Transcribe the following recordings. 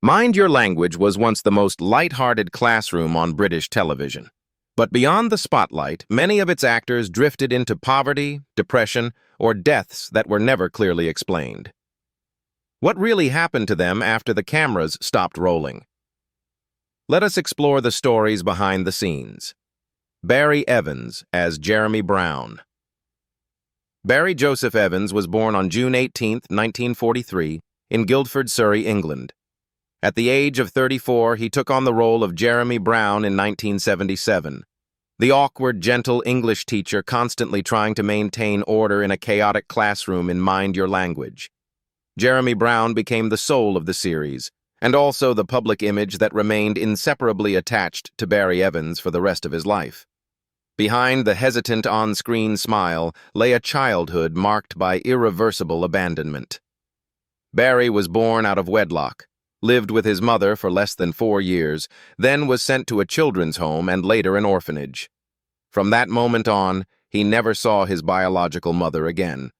Mind Your Language was once the most light-hearted classroom on British television. But beyond the spotlight, many of its actors drifted into poverty, depression, or deaths that were never clearly explained. What really happened to them after the cameras stopped rolling? Let us explore the stories behind the scenes. Barry Evans as Jeremy Brown. Barry Joseph Evans was born on June 18, 1943, in Guildford, Surrey, England. At the age of 34, he took on the role of Jeremy Brown in 1977, the awkward, gentle English teacher constantly trying to maintain order in a chaotic classroom in Mind Your Language. Jeremy Brown became the soul of the series, and also the public image that remained inseparably attached to Barry Evans for the rest of his life. Behind the hesitant on-screen smile lay a childhood marked by irreversible abandonment. Barry was born out of wedlock, lived with his mother for less than 4 years, then was sent to a children's home and later an orphanage. From that moment on, he never saw his biological mother again.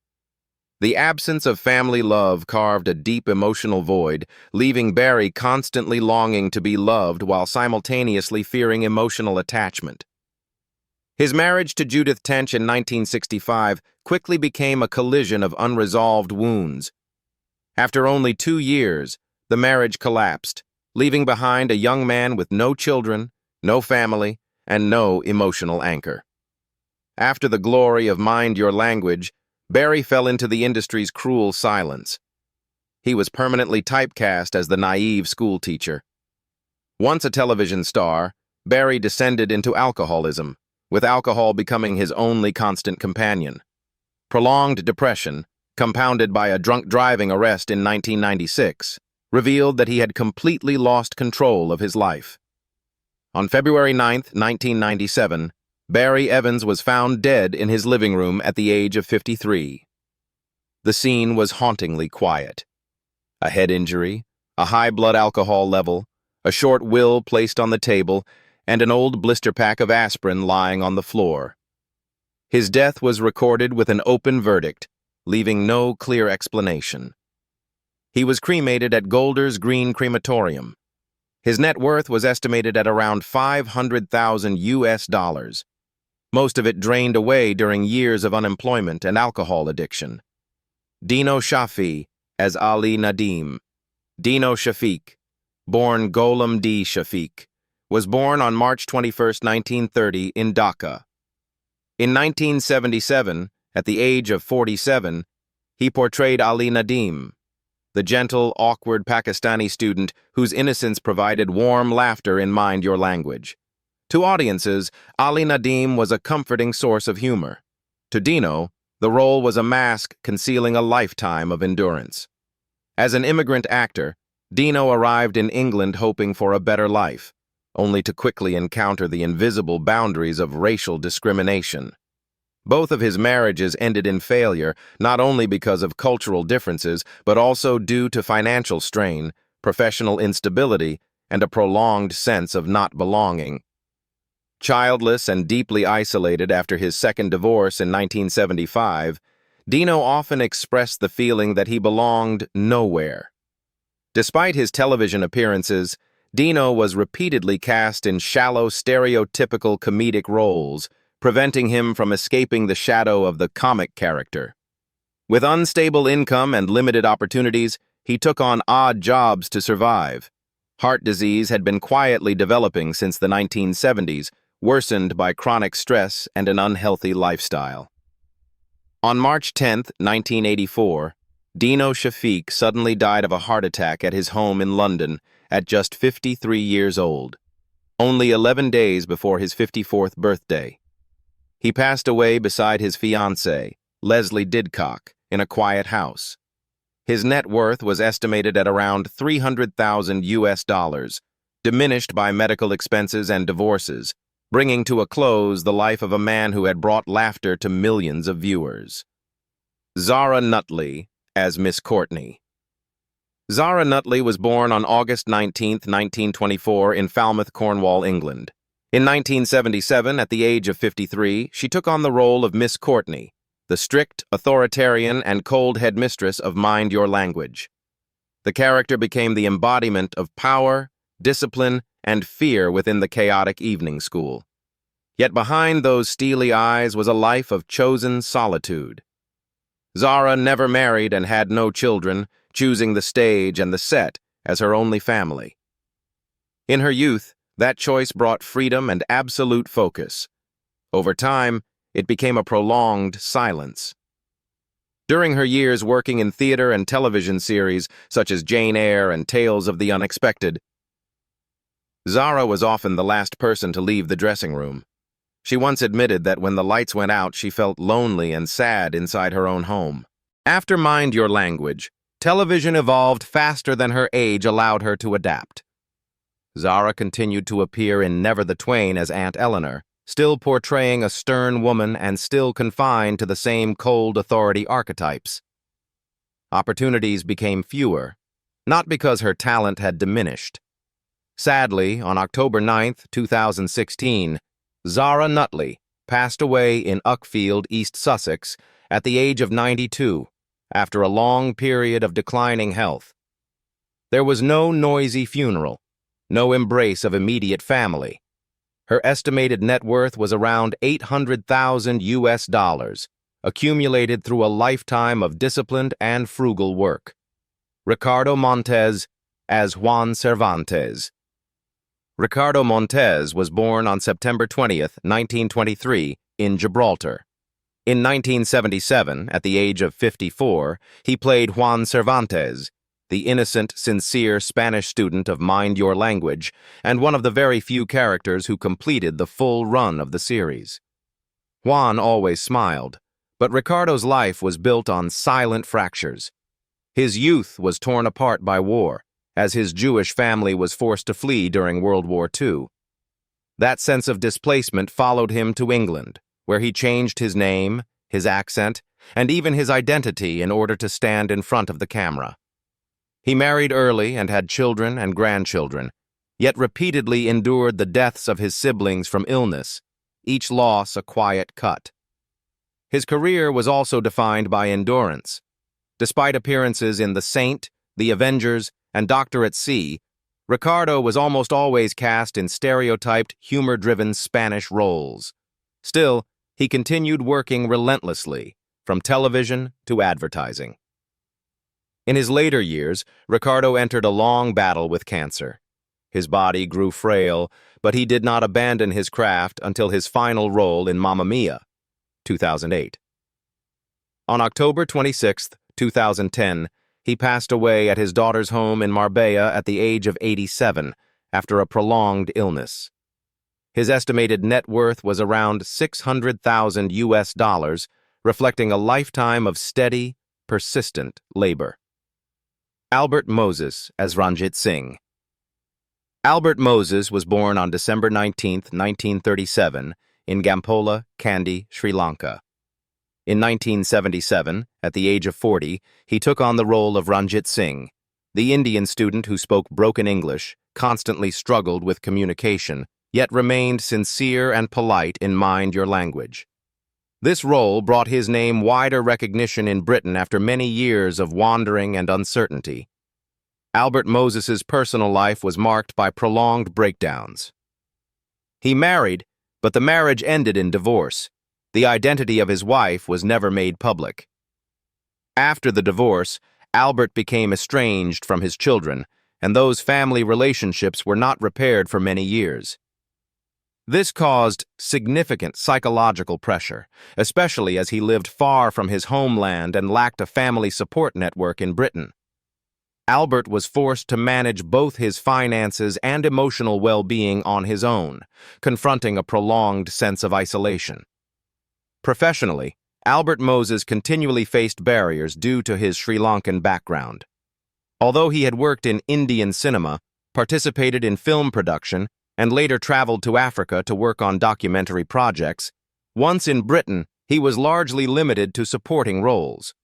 The absence of family love carved a deep emotional void, leaving Barry constantly longing to be loved while simultaneously fearing emotional attachment. His marriage to Judith Tench in 1965 quickly became a collision of unresolved wounds. After only 2 years, the marriage collapsed, leaving behind a young man with no children, no family, and no emotional anchor. After the glory of Mind Your Language, Barry fell into the industry's cruel silence. He was permanently typecast as the naive schoolteacher. Once a television star, Barry descended into alcoholism, with alcohol becoming his only constant companion. Prolonged depression, compounded by a drunk driving arrest in 1996, revealed that he had completely lost control of his life. On February 9, 1997, Barry Evans was found dead in his living room at the age of 53. The scene was hauntingly quiet. A head injury, a high blood alcohol level, a short will placed on the table, and an old blister pack of aspirin lying on the floor. His death was recorded with an open verdict, leaving no clear explanation. He was cremated at Golders Green Crematorium. His net worth was estimated at around $500,000, most of it drained away during years of unemployment and alcohol addiction. Dino Shafi as Ali Nadim. Dino Shafiq, born Gholam D. Shafiq, was born on March 21, 1930, in Dhaka. In 1977, at the age of 47, he portrayed Ali Nadim, the gentle, awkward Pakistani student whose innocence provided warm laughter in Mind Your Language. To audiences, Ali Nadim was a comforting source of humor. To Dino, the role was a mask concealing a lifetime of endurance. As an immigrant actor, Dino arrived in England hoping for a better life, only to quickly encounter the invisible boundaries of racial discrimination. Both of his marriages ended in failure, not only because of cultural differences, but also due to financial strain, professional instability, and a prolonged sense of not belonging. Childless and deeply isolated after his second divorce in 1975, Dino often expressed the feeling that he belonged nowhere. Despite his television appearances, Dino was repeatedly cast in shallow, stereotypical comedic roles, preventing him from escaping the shadow of the comic character. With unstable income and limited opportunities, he took on odd jobs to survive. Heart disease had been quietly developing since the 1970s, worsened by chronic stress and an unhealthy lifestyle. On March 10, 1984, Dino Shafiq suddenly died of a heart attack at his home in London at just 53 years old, only 11 days before his 54th birthday. He passed away beside his fiancée, Leslie Didcock, in a quiet house. His net worth was estimated at around $300,000, diminished by medical expenses and divorces, bringing to a close the life of a man who had brought laughter to millions of viewers. Zara Nutley as Miss Courtney. Zara Nutley was born on August 19, 1924, in Falmouth, Cornwall, England. In 1977, at the age of 53, she took on the role of Miss Courtney, the strict, authoritarian, and cold headmistress of Mind Your Language. The character became the embodiment of power, discipline, and fear within the chaotic evening school. Yet behind those steely eyes was a life of chosen solitude. Zara never married and had no children, choosing the stage and the set as her only family. In her youth, that choice brought freedom and absolute focus. Over time, it became a prolonged silence. During her years working in theater and television series such as Jane Eyre and Tales of the Unexpected, Zara was often the last person to leave the dressing room. She once admitted that when the lights went out, she felt lonely and sad inside her own home. After Mind Your Language, television evolved faster than her age allowed her to adapt. Zara continued to appear in Never the Twain as Aunt Eleanor, still portraying a stern woman and still confined to the same cold authority archetypes. Opportunities became fewer, not because her talent had diminished. Sadly, on October 9, 2016, Zara Nutley passed away in Uckfield, East Sussex, at the age of 92, after a long period of declining health. There was no noisy funeral, no embrace of immediate family. Her estimated net worth was around $800,000, accumulated through a lifetime of disciplined and frugal work. Ricardo Montes as Juan Cervantes. Ricardo Montes was born on September 20, 1923, in Gibraltar. In 1977, at the age of 54, he played Juan Cervantes, the innocent, sincere Spanish student of Mind Your Language, and one of the very few characters who completed the full run of the series. Juan always smiled, but Ricardo's life was built on silent fractures. His youth was torn apart by war, as his Jewish family was forced to flee during World War II. That sense of displacement followed him to England, where he changed his name, his accent, and even his identity in order to stand in front of the camera. He married early and had children and grandchildren, yet repeatedly endured the deaths of his siblings from illness, each loss a quiet cut. His career was also defined by endurance. Despite appearances in The Saint, The Avengers, and Doctor at Sea, Ricardo was almost always cast in stereotyped, humor-driven Spanish roles. Still, he continued working relentlessly, from television to advertising. In his later years, Ricardo entered a long battle with cancer. His body grew frail, but he did not abandon his craft until his final role in Mamma Mia, 2008. On October 26, 2010, he passed away at his daughter's home in Marbella at the age of 87 after a prolonged illness. His estimated net worth was around $600,000, reflecting a lifetime of steady, persistent labor. Albert Moses as Ranjit Singh. Albert Moses was born on December 19, 1937, in Gampola, Kandy, Sri Lanka. In 1977, at the age of 40, he took on the role of Ranjit Singh, the Indian student who spoke broken English, constantly struggled with communication, yet remained sincere and polite in Mind Your Language. This role brought his name wider recognition in Britain after many years of wandering and uncertainty. Albert Moses's personal life was marked by prolonged breakdowns. He married, but the marriage ended in divorce. The identity of his wife was never made public. After the divorce, Albert became estranged from his children, and those family relationships were not repaired for many years. This caused significant psychological pressure, especially as he lived far from his homeland and lacked a family support network in Britain. Albert was forced to manage both his finances and emotional well-being on his own, confronting a prolonged sense of isolation. Professionally, Albert Moses continually faced barriers due to his Sri Lankan background. Although he had worked in Indian cinema, participated in film production, and later traveled to Africa to work on documentary projects, once in Britain, he was largely limited to supporting roles.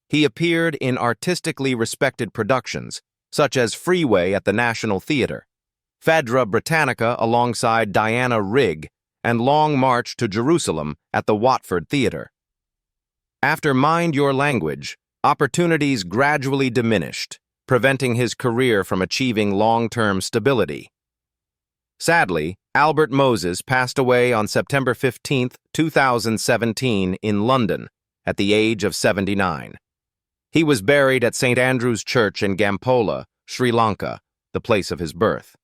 He appeared in artistically respected productions, such as Freeway at the National Theatre, Phedra Britannica alongside Diana Rigg, and Long March to Jerusalem at the Watford Theatre. After Mind Your Language, opportunities gradually diminished, preventing his career from achieving long-term stability. Sadly, Albert Moses passed away on September 15, 2017, in London, at the age of 79. He was buried at St. Andrew's Church in Gampola, Sri Lanka, the place of his birth.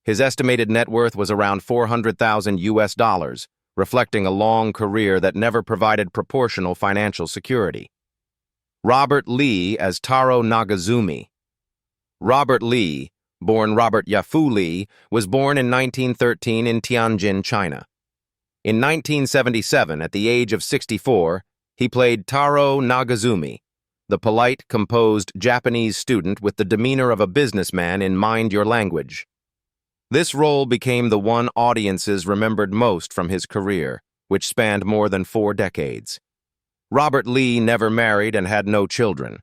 His estimated net worth was around $400,000, reflecting a long career that never provided proportional financial security. Robert Lee as Taro Nagazumi. Robert Lee, born Robert Yafu Lee, was born in 1913 in Tianjin, China. In 1977, at the age of 64, he played Taro Nagazumi, the polite, composed Japanese student with the demeanor of a businessman in Mind Your Language. This role became the one audiences remembered most from his career, which spanned more than 4 decades. Robert Lee never married and had no children.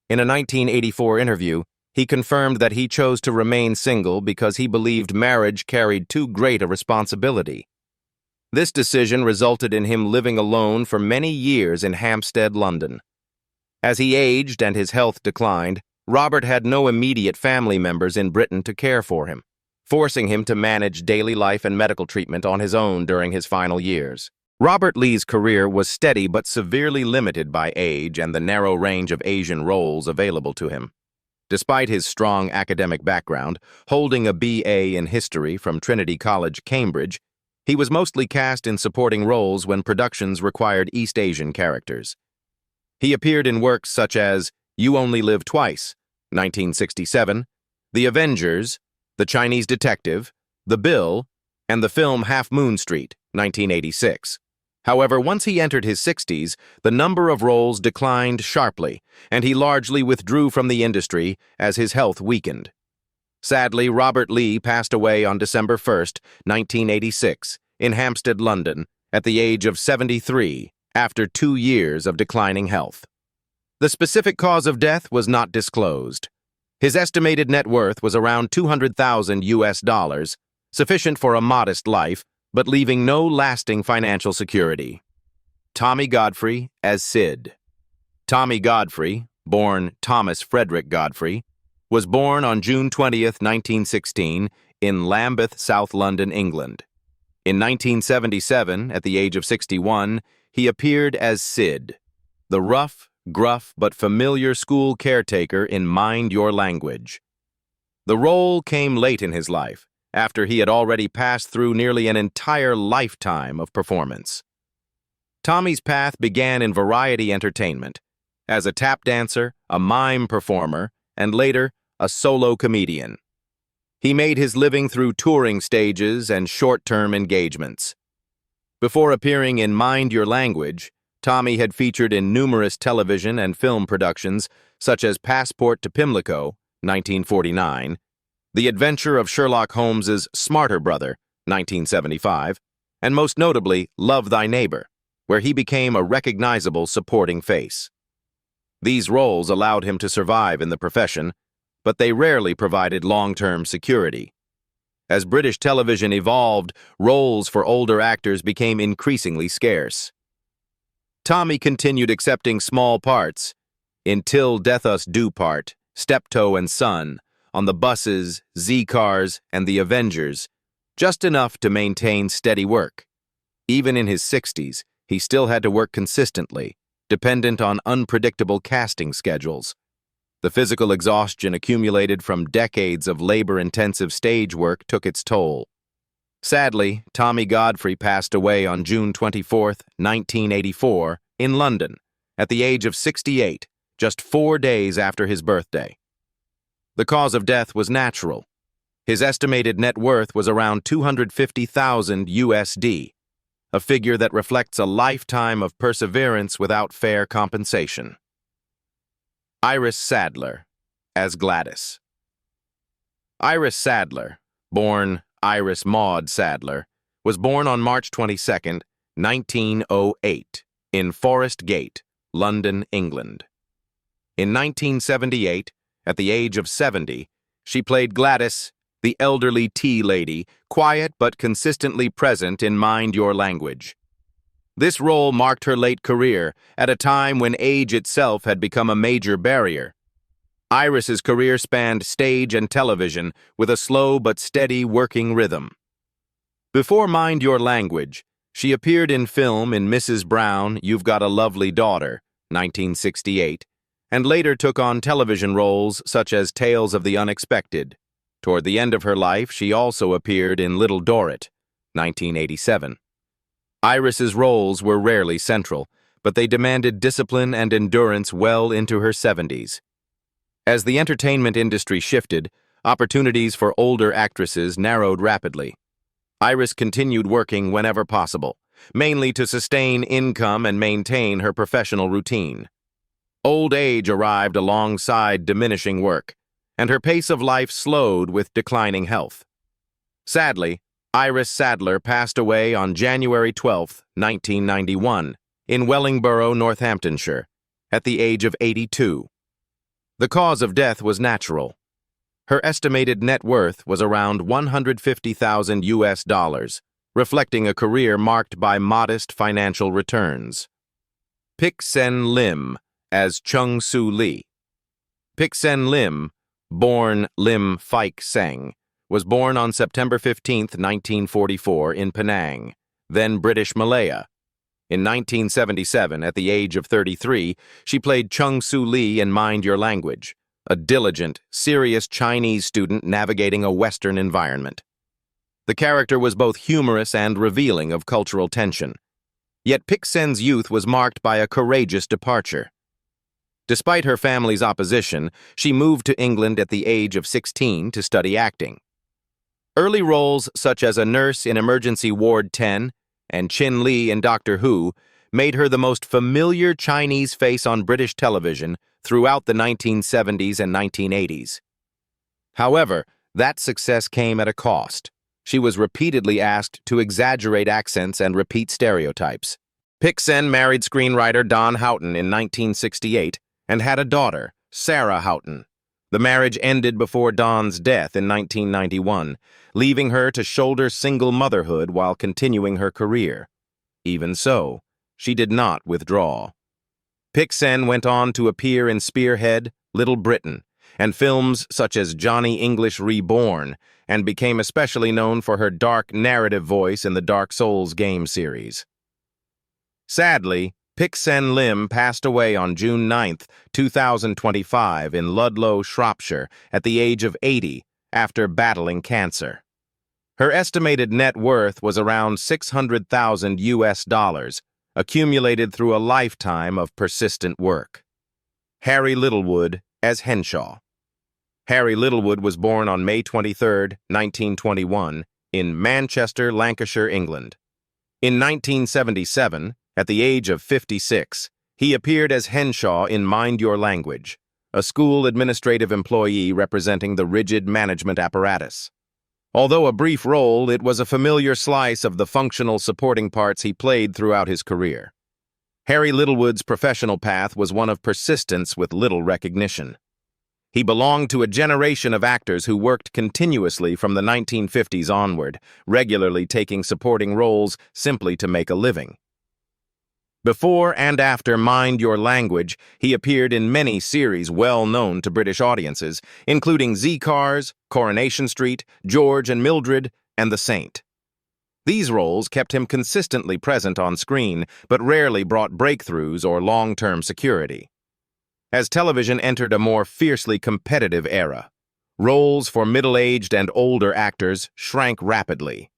In a 1984 interview, he confirmed that he chose to remain single because he believed marriage carried too great a responsibility. This decision resulted in him living alone for many years in Hampstead, London. As he aged and his health declined, Robert had no immediate family members in Britain to care for him, forcing him to manage daily life and medical treatment on his own during his final years. Robert Lee's career was steady but severely limited by age and the narrow range of Asian roles available to him. Despite his strong academic background, holding a BA in history from Trinity College, Cambridge, he was mostly cast in supporting roles when productions required East Asian characters. He appeared in works such as You Only Live Twice, 1967, The Avengers, The Chinese Detective, The Bill, and the film Half Moon Street, 1986. However, once he entered his 60s, the number of roles declined sharply, and he largely withdrew from the industry as his health weakened. Sadly, Robert Lee passed away on December 1, 1986, in Hampstead, London, at the age of 73, after 2 years of declining health. The specific cause of death was not disclosed. His estimated net worth was around $200,000, sufficient for a modest life, but leaving no lasting financial security. Tommy Godfrey as Sid. Tommy Godfrey, born Thomas Frederick Godfrey, was born on June 20, 1916, in Lambeth, South London, England. In 1977, at the age of 61, he appeared as Sid, the rough, gruff, but familiar school caretaker in Mind Your Language. The role came late in his life, after he had already passed through nearly an entire lifetime of performance. Tommy's path began in variety entertainment, as a tap dancer, a mime performer, and later, a solo comedian. He made his living through touring stages and short-term engagements. Before appearing in Mind Your Language, Tommy had featured in numerous television and film productions such as Passport to Pimlico, 1949, The Adventure of Sherlock Holmes's Smarter Brother, 1975, and most notably, Love Thy Neighbor, where he became a recognizable supporting face. These roles allowed him to survive in the profession, but they rarely provided long-term security. As British television evolved, roles for older actors became increasingly scarce. Tommy continued accepting small parts in Till Death Us Do Part, Steptoe and Son, on the Buses, Z-Cars, and The Avengers, just enough to maintain steady work. Even in his 60s, he still had to work consistently, dependent on unpredictable casting schedules. The physical exhaustion accumulated from decades of labor-intensive stage work took its toll. Sadly, Tommy Godfrey passed away on June 24, 1984, in London, at the age of 68, just 4 days after his birthday. The cause of death was natural. His estimated net worth was around $250,000, a figure that reflects a lifetime of perseverance without fair compensation. Iris Sadler, as Gladys. Iris Sadler, born Iris Maud Sadler, was born on March 22, 1908, in Forest Gate, London, England. In 1978, at the age of 70, she played Gladys, the elderly tea lady, quiet but consistently present in Mind Your Language. This role marked her late career, at a time when age itself had become a major barrier. Iris's career spanned stage and television with a slow but steady working rhythm. Before Mind Your Language, she appeared in film in Mrs. Brown, You've Got a Lovely Daughter, 1968, and later took on television roles such as Tales of the Unexpected. Toward the end of her life, she also appeared in Little Dorrit, 1987. Iris's roles were rarely central, but they demanded discipline and endurance well into her 70s. As the entertainment industry shifted, opportunities for older actresses narrowed rapidly. Iris continued working whenever possible, mainly to sustain income and maintain her professional routine. Old age arrived alongside diminishing work, and her pace of life slowed with declining health. Sadly, Iris Sadler passed away on January 12, 1991, in Wellingborough, Northamptonshire, at the age of 82. The cause of death was natural. Her estimated net worth was around $150,000, reflecting a career marked by modest financial returns. Pic Sen Lim as Chung Soo Lee. Pic Sen Lim, born Lim Phaik Seng, was born on September 15, 1944 in Penang, then British Malaya. In 1977, at the age of 33, she played Chung Soo Lee in Mind Your Language, a diligent, serious Chinese student navigating a Western environment. The character was both humorous and revealing of cultural tension. Yet Pic Sen's youth was marked by a courageous departure. Despite her family's opposition, she moved to England at the age of 16 to study acting. Early roles such as a nurse in Emergency Ward 10 and Chin Lee in Doctor Who made her the most familiar Chinese face on British television throughout the 1970s and 1980s. However, that success came at a cost. She was repeatedly asked to exaggerate accents and repeat stereotypes. Pic Sen married screenwriter Don Houghton in 1968 and had a daughter, Sarah Houghton. The marriage ended before Don's death in 1991, leaving her to shoulder single motherhood while continuing her career. Even so, she did not withdraw. Pic Sen went on to appear in Spearhead, Little Britain, and films such as Johnny English Reborn, and became especially known for her dark narrative voice in the Dark Souls game series. Sadly, Pic Sen Lim passed away on June 9, 2025 in Ludlow, Shropshire, at the age of 80 after battling cancer. Her estimated net worth was around $600,000, accumulated through a lifetime of persistent work. Harry Littlewood as Henshaw. Harry Littlewood was born on May 23, 1921, in Manchester, Lancashire, England. In 1977, at the age of 56, he appeared as Henshaw in Mind Your Language, a school administrative employee representing the rigid management apparatus. Although a brief role, it was a familiar slice of the functional supporting parts he played throughout his career. Harry Littlewood's professional path was one of persistence with little recognition. He belonged to a generation of actors who worked continuously from the 1950s onward, regularly taking supporting roles simply to make a living. Before and after Mind Your Language, he appeared in many series well known to British audiences, including Z-Cars, Coronation Street, George and Mildred, and The Saint. These roles kept him consistently present on screen, but rarely brought breakthroughs or long-term security. As television entered a more fiercely competitive era, roles for middle-aged and older actors shrank rapidly.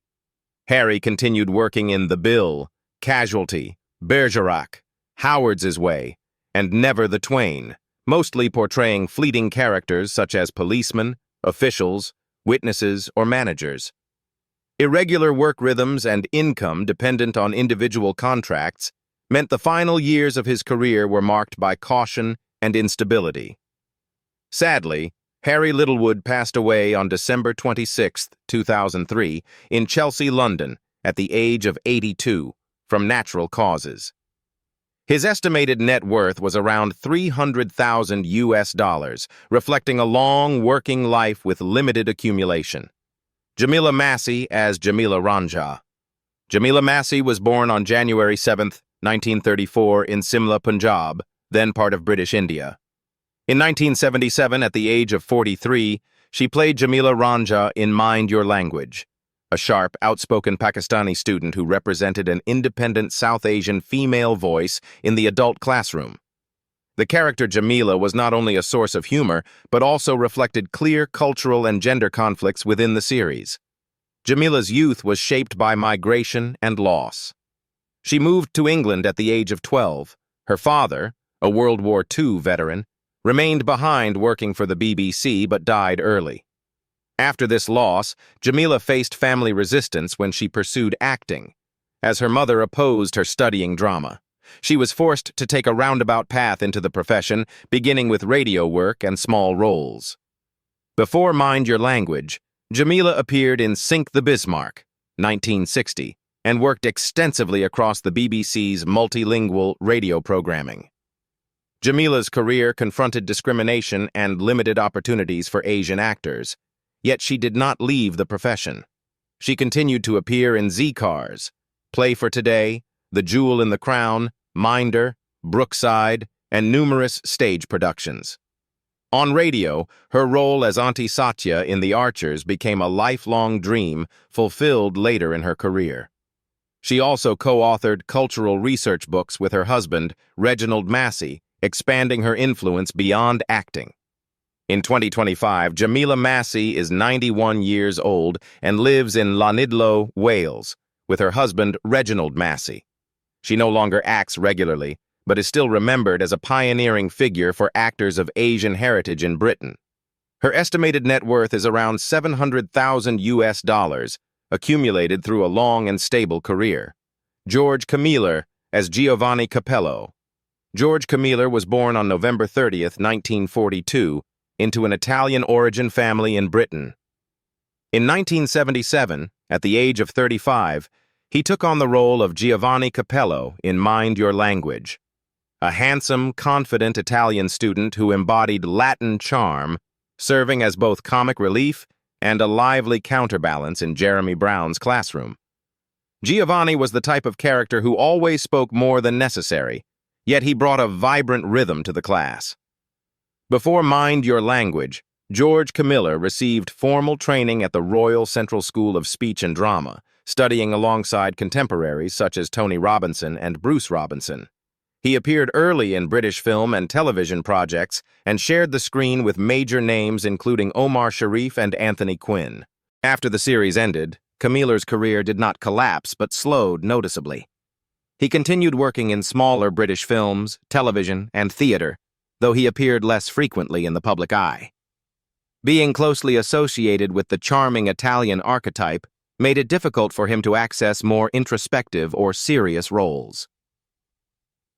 Harry continued working in The Bill, Casualty, Bergerac, Howard's Way, and Never the Twain, mostly portraying fleeting characters such as policemen, officials, witnesses, or managers. Irregular work rhythms and income dependent on individual contracts meant the final years of his career were marked by caution and instability. Sadly, Harry Littlewood passed away on December 26, 2003, in Chelsea, London, at the age of 82, from natural causes. His estimated net worth was around $300,000, reflecting a long working life with limited accumulation. Jamila Massey as Jamila Ranjha. Jamila Massey was born on January 7, 1934 in Simla, Punjab, then part of British India. In 1977, at the age of 43, she played Jamila Ranja in Mind Your Language, a sharp, outspoken Pakistani student who represented an independent South Asian female voice in the adult classroom. The character Jamila was not only a source of humor, but also reflected clear cultural and gender conflicts within the series. Jamila's youth was shaped by migration and loss. She moved to England at the age of 12. Her father, a World War II veteran, remained behind working for the BBC but died early. After this loss, Jamila faced family resistance when she pursued acting, as her mother opposed her studying drama. She was forced to take a roundabout path into the profession, beginning with radio work and small roles. Before Mind Your Language, Jamila appeared in Sink the Bismarck, 1960, and worked extensively across the BBC's multilingual radio programming. Jamila's career confronted discrimination and limited opportunities for Asian actors, yet she did not leave the profession. She continued to appear in Z-Cars, Play for Today, The Jewel in the Crown, Minder, Brookside, and numerous stage productions. On radio, her role as Auntie Satya in The Archers became a lifelong dream fulfilled later in her career. She also co-authored cultural research books with her husband, Reginald Massey, expanding her influence beyond acting. In 2025, Jamila Massey is 91 years old and lives in Llanidlo, Wales, with her husband, Reginald Massey. She no longer acts regularly, but is still remembered as a pioneering figure for actors of Asian heritage in Britain. Her estimated net worth is around $700,000, accumulated through a long and stable career. George Camiller as Giovanni Capello. George Camiller was born on November 30th, 1942, into an Italian-origin family in Britain. In 1977, at the age of 35, he took on the role of Giovanni Capello in Mind Your Language, a handsome, confident Italian student who embodied Latin charm, serving as both comic relief and a lively counterbalance in Jeremy Brown's classroom. Giovanni was the type of character who always spoke more than necessary, yet he brought a vibrant rhythm to the class. Before Mind Your Language, George Camiller received formal training at the Royal Central School of Speech and Drama, studying alongside contemporaries such as Tony Robinson and Bruce Robinson. He appeared early in British film and television projects and shared the screen with major names including Omar Sharif and Anthony Quinn. After the series ended, Camiller's career did not collapse but slowed noticeably. He continued working in smaller British films, television, and theater, though he appeared less frequently in the public eye. Being closely associated with the charming Italian archetype made it difficult for him to access more introspective or serious roles.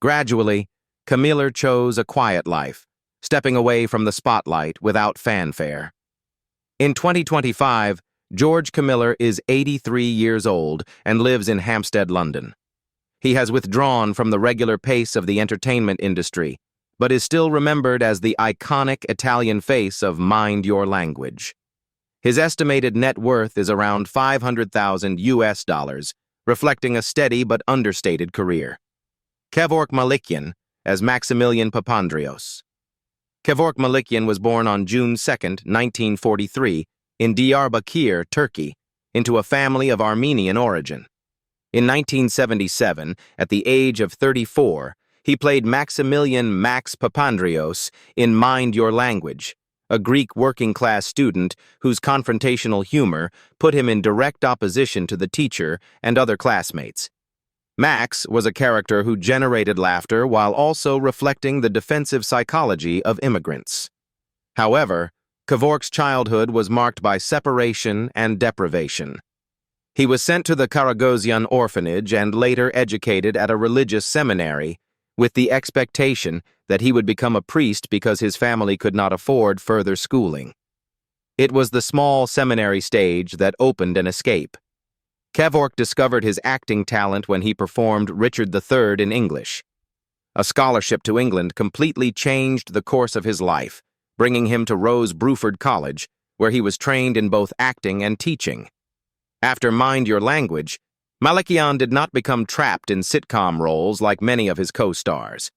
Gradually, Camiller chose a quiet life, stepping away from the spotlight without fanfare. In 2025, George Camiller is 83 years old and lives in Hampstead, London. He has withdrawn from the regular pace of the entertainment industry, but is still remembered as the iconic Italian face of Mind Your Language. His estimated net worth is around $500,000, reflecting a steady but understated career. Kevork Malikian as Maximilian Papandreou. Kevork Malikian was born on June 2, 1943, in Diyarbakir, Turkey, into a family of Armenian origin. In 1977, at the age of 34, he played Maximilian Max Papandreou in Mind Your Language, a Greek working-class student whose confrontational humor put him in direct opposition to the teacher and other classmates. Max was a character who generated laughter while also reflecting the defensive psychology of immigrants. However, Kevork's childhood was marked by separation and deprivation. He was sent to the Karagozian orphanage and later educated at a religious seminary, with the expectation that he would become a priest because his family could not afford further schooling. It was the small seminary stage that opened an escape. Kevork discovered his acting talent when he performed Richard III in English. A scholarship to England completely changed the course of his life, bringing him to Rose Bruford College, where he was trained in both acting and teaching. After Mind Your Language, Malikian did not become trapped in sitcom roles like many of his co-stars.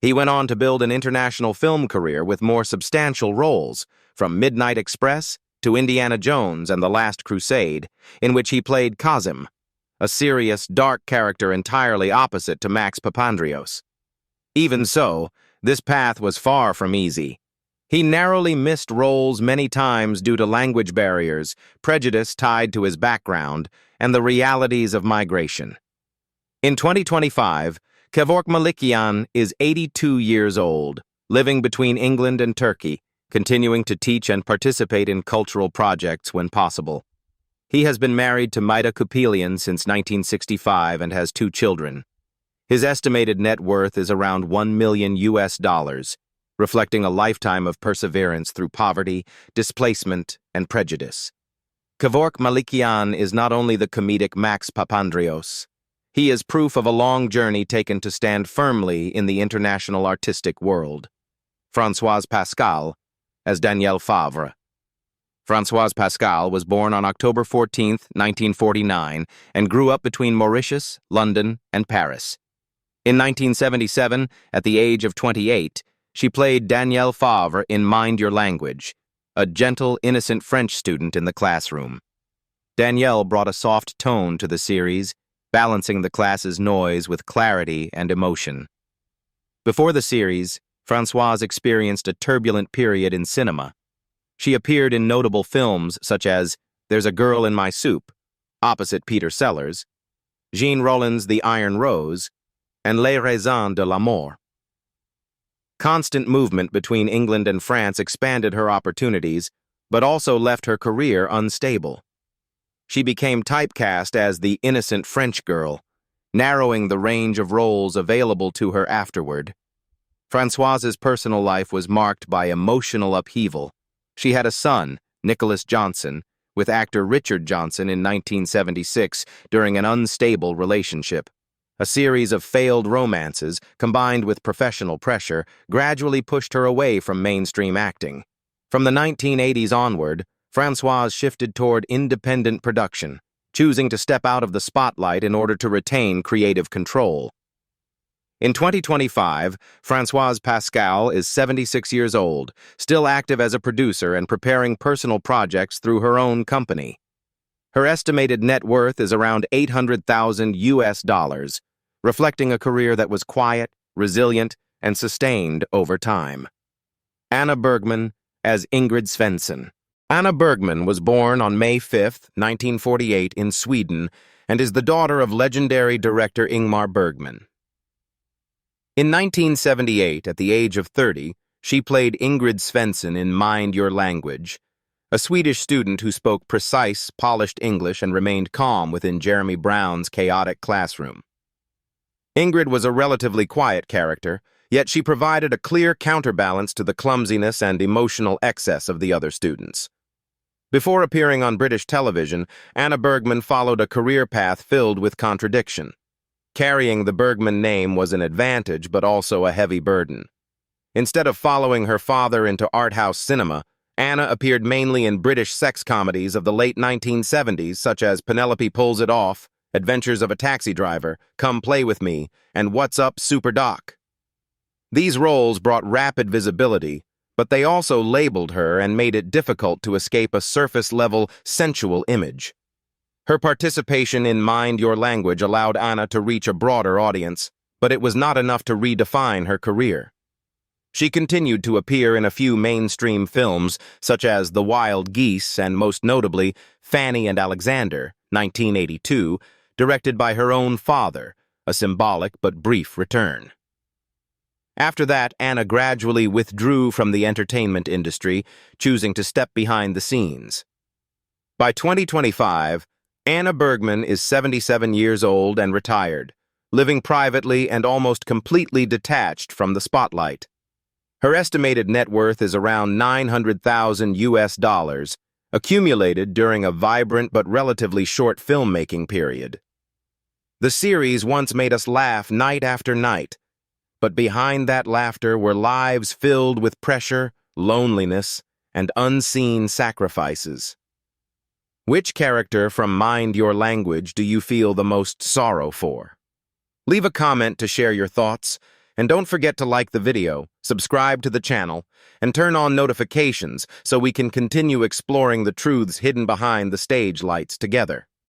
He went on to build an international film career with more substantial roles, from Midnight Express to Indiana Jones and the Last Crusade, in which he played Kazim, a serious, dark character entirely opposite to Max Papandreou. Even so, this path was far from easy. He narrowly missed roles many times due to language barriers, prejudice tied to his background, and the realities of migration. In 2025, Kevork Malikian is 82 years old, living between England and Turkey, continuing to teach and participate in cultural projects when possible. He has been married to Maida Kupelian since 1965 and has 2 children. His estimated net worth is around $1 million, reflecting a lifetime of perseverance through poverty, displacement, and prejudice. Kevork Malikian is not only the comedic Max Papandreou. He is proof of a long journey taken to stand firmly in the international artistic world. Françoise Pascal as Danielle Favre. Françoise Pascal was born on October 14, 1949, and grew up between Mauritius, London, and Paris. In 1977, at the age of 28, she played Danielle Favre in Mind Your Language, a gentle, innocent French student in the classroom. Danielle brought a soft tone to the series, balancing the class's noise with clarity and emotion. Before the series, Françoise experienced a turbulent period in cinema. She appeared in notable films such as There's a Girl in My Soup, opposite Peter Sellers, Jean Rollins' The Iron Rose, and Les Raisins de l'Amour. Constant movement between England and France expanded her opportunities, but also left her career unstable. She became typecast as the innocent French girl, narrowing the range of roles available to her afterward. Françoise's personal life was marked by emotional upheaval. She had a son, Nicholas Johnson, with actor Richard Johnson in 1976 during an unstable relationship. A series of failed romances, combined with professional pressure, gradually pushed her away from mainstream acting. From the 1980s onward, Françoise shifted toward independent production, choosing to step out of the spotlight in order to retain creative control. In 2025, Françoise Pascal is 76 years old, still active as a producer and preparing personal projects through her own company. Her estimated net worth is around $800,000, reflecting a career that was quiet, resilient, and sustained over time. Anna Bergman as Ingrid Svensson. Anna Bergman was born on May 5, 1948, in Sweden, and is the daughter of legendary director Ingmar Bergman. In 1978, at the age of 30, she played Ingrid Svensson in Mind Your Language, a Swedish student who spoke precise, polished English and remained calm within Jeremy Brown's chaotic classroom. Ingrid was a relatively quiet character, yet she provided a clear counterbalance to the clumsiness and emotional excess of the other students. Before appearing on British television, Anna Bergman followed a career path filled with contradiction. Carrying the Bergman name was an advantage, but also a heavy burden. Instead of following her father into art house cinema, Anna appeared mainly in British sex comedies of the late 1970s, such as Penelope Pulls It Off, Adventures of a Taxi Driver, Come Play With Me, and What's Up, Super Doc? These roles brought rapid visibility, but they also labeled her and made it difficult to escape a surface-level, sensual image. Her participation in Mind Your Language allowed Anna to reach a broader audience, but it was not enough to redefine her career. She continued to appear in a few mainstream films, such as The Wild Geese and, most notably, Fanny and Alexander, 1982, directed by her own father, a symbolic but brief return. After that, Anna gradually withdrew from the entertainment industry, choosing to step behind the scenes. By 2025, Anna Bergman is 77 years old and retired, living privately and almost completely detached from the spotlight. Her estimated net worth is around $900,000, accumulated during a vibrant but relatively short filmmaking period. The series once made us laugh night after night, but behind that laughter were lives filled with pressure, loneliness, and unseen sacrifices. Which character from Mind Your Language do you feel the most sorrow for? Leave a comment to share your thoughts, And don't forget to like the video, subscribe to the channel, and turn on notifications so we can continue exploring the truths hidden behind the stage lights together.